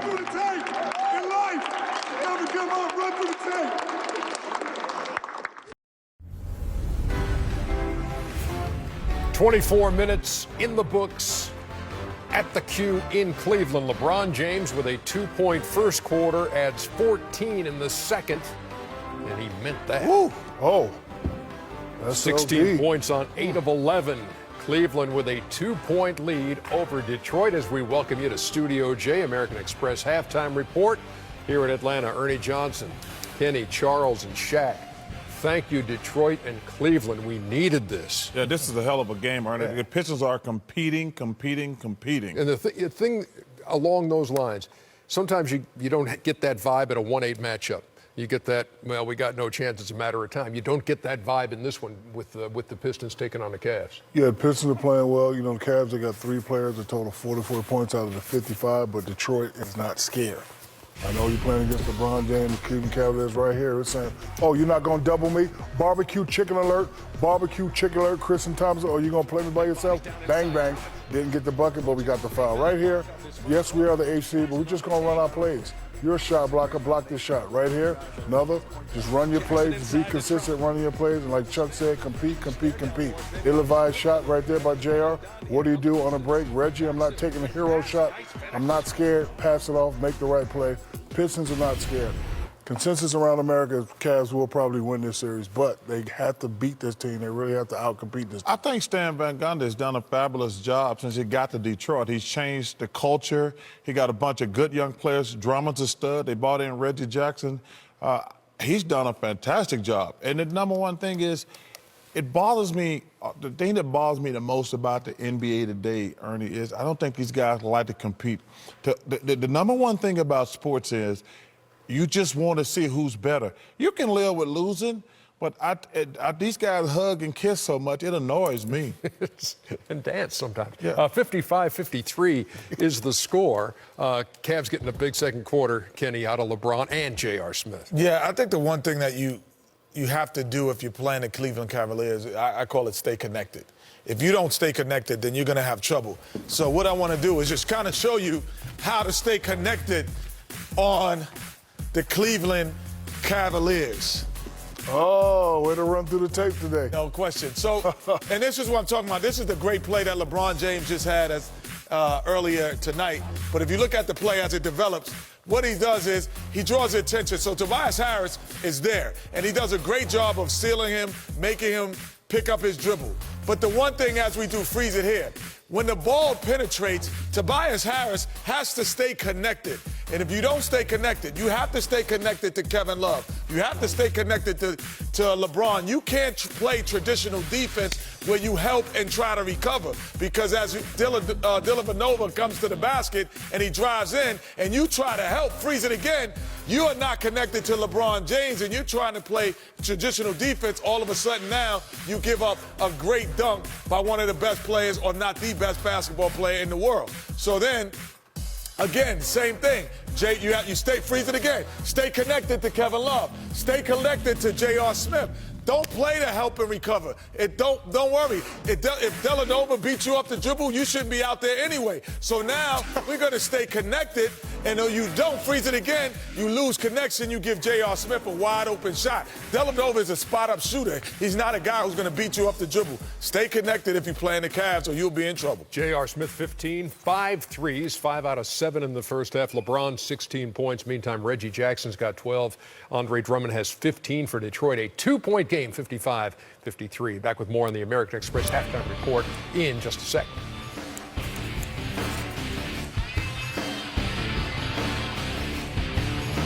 run through the tape. In life, never give up, run through the tape. "24 minutes in the books at the Q in Cleveland. LeBron James with a 2-point first quarter adds 14 in the second, and he meant that. Woo. Oh, that's 16 OD. points on 8 of 11. Cleveland with a 2-point lead over Detroit as we welcome you to Studio J, American Express halftime report here in Atlanta. Ernie Johnson, Kenny, Charles, and Shaq. Thank you, Detroit and Cleveland. We needed this. Yeah, this is a hell of a game, Ernie. Yeah. The Pistons are competing. And the thing along those lines, sometimes you don't get that vibe at a 1-8 matchup. You get that, well, we got no chance, it's a matter of time. You don't get that vibe in this one with the Pistons taking on the Cavs. Yeah, the Pistons are playing well. You know, the Cavs, they got 3 players, a total of 44 points out of the 55, but Detroit is not scared. I know you're playing against LeBron James, the Cleveland Cavaliers right here. It's saying, oh, you're not going to double me? Barbecue chicken alert, Chris and Thompson. Oh, you're going to play me by yourself? Bang, bang. Didn't get the bucket, but we got the foul. Right here, yes, we are the HC, but we're just going to run our plays. You're a shot blocker, block this shot. Right here, another, just run your plays, just be consistent running your plays, and like Chuck said, compete. Ill-advised shot right there by JR. What do you do on a break? Reggie, I'm not taking a hero shot. I'm not scared. Pass it off, make the right play. Pistons are not scared. Consensus around America, Cavs will probably win this series, but they have to beat this team. They really have to outcompete this team. I think Stan Van Gundy has done a fabulous job since he got to Detroit. He's changed the culture. He got a bunch of good young players. Drummond's a stud. They brought in Reggie Jackson. He's done a fantastic job. And the number one thing is, it bothers me, the thing that bothers me the most about the NBA today, Ernie, is I don't think these guys like to compete. The number one thing about sports is you just want to see who's better. You can live with losing, but these guys hug and kiss so much, it annoys me. And dance sometimes. Yeah. 55-53 is the score. Cavs getting a big second quarter, Kenny, out of LeBron and J.R. Smith. Yeah, I think the one thing that you have to do if you're playing the Cleveland Cavaliers, I call it stay connected. If you don't stay connected, then you're going to have trouble. So what I want to do is just kind of show you how to stay connected on the Cleveland Cavaliers. Oh, way to run through the tape today. No question. So, and this is what I'm talking about. This is the great play that LeBron James just had earlier tonight. But if you look at the play as it develops, what he does is he draws attention. So Tobias Harris is there, and he does a great job of sealing him, making him pick up his dribble. But the one thing as we do freeze it here, when the ball penetrates, Tobias Harris has to stay connected. And if you don't stay connected, you have to stay connected to Kevin Love. You have to stay connected to LeBron. You can't play traditional defense where you help and try to recover. Because as Dellavedova comes to the basket and he drives in and you try to help freeze it again, you are not connected to LeBron James and you're trying to play traditional defense. All of a sudden now you give up a great dunk by one of the best players or not the best basketball player in the world. So then, again, same thing. Jay, you stay, freeze it again. Stay connected to Kevin Love. Stay connected to J.R. Smith. Don't play to help and recover. Don't worry. If Dellavedova beats you up the dribble, you shouldn't be out there anyway. So now we're going to stay connected, and though you don't freeze it again, you lose connection. You give J.R. Smith a wide open shot. Dellavedova is a spot-up shooter. He's not a guy who's going to beat you up the dribble. Stay connected if you're playing the Cavs, or you'll be in trouble. J.R. Smith, 15, 5 threes, 5 out of 7 in the first half. LeBron, 16 points. Meantime, Reggie Jackson's got 12. Andre Drummond has 15 for Detroit. A 2-point game, 55-53. Back with more on the American Express halftime report in just a sec.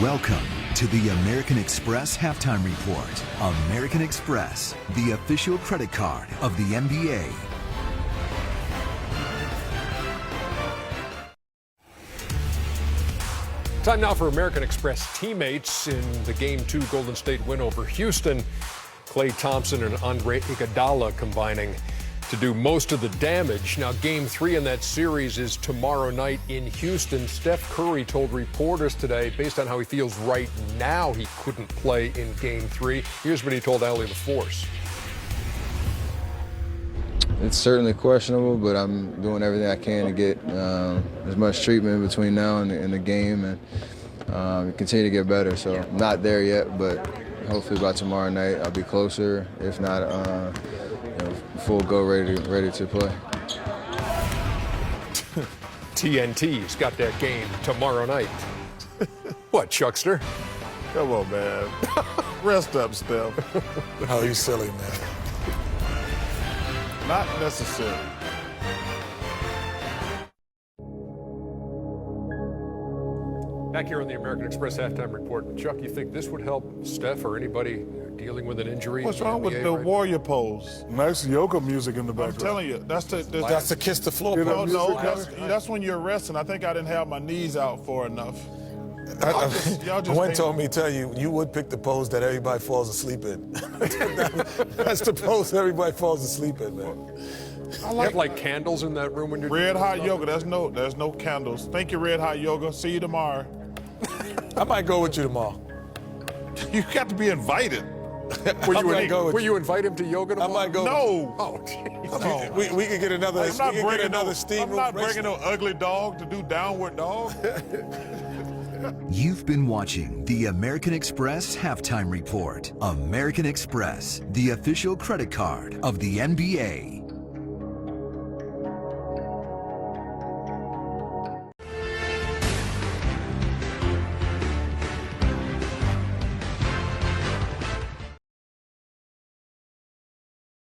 Welcome to the American Express halftime report. American Express, the official credit card of the NBA. Time now for American Express teammates in the Game 2 Golden State win over Houston. Klay Thompson and Andre Iguodala combining to do most of the damage. Now, Game 3 in that series is tomorrow night in Houston. Steph Curry told reporters today, based on how he feels right now, he couldn't play in Game 3. Here's what he told Allie the Force. It's certainly questionable, but I'm doing everything I can to get as much treatment between now and the game and continue to get better. So I'm not there yet, but hopefully by tomorrow night I'll be closer. If not, full go, ready to play. TNT's got that game tomorrow night. What, Chuckster? Come on, man. Rest up, Steph. Oh, you silly, man. Not necessary. Back here on the American Express halftime report, Chuck, you think this would help Steph or anybody dealing with an injury? What's wrong with the warrior pose? Nice yoga music in the background. I'm telling you, that's the kiss the floor pose. No, that's when you're resting. I think I didn't have my knees out for enough. Gwen told me to tell you, you would pick the pose that everybody falls asleep in. That's the pose everybody falls asleep in, man. You have like candles in that room when you're Red Hot Yoga. There's no candles. Thank you, Red Hot Yoga. See you tomorrow. I might go with you tomorrow. You got to be invited. Will you invite him to yoga tomorrow? I might go. No. Oh, geez. Come on. We could get another. Steam I'm not bringing no ugly dog to do downward dog. You've been watching the American Express Halftime Report. American Express, the official credit card of the NBA.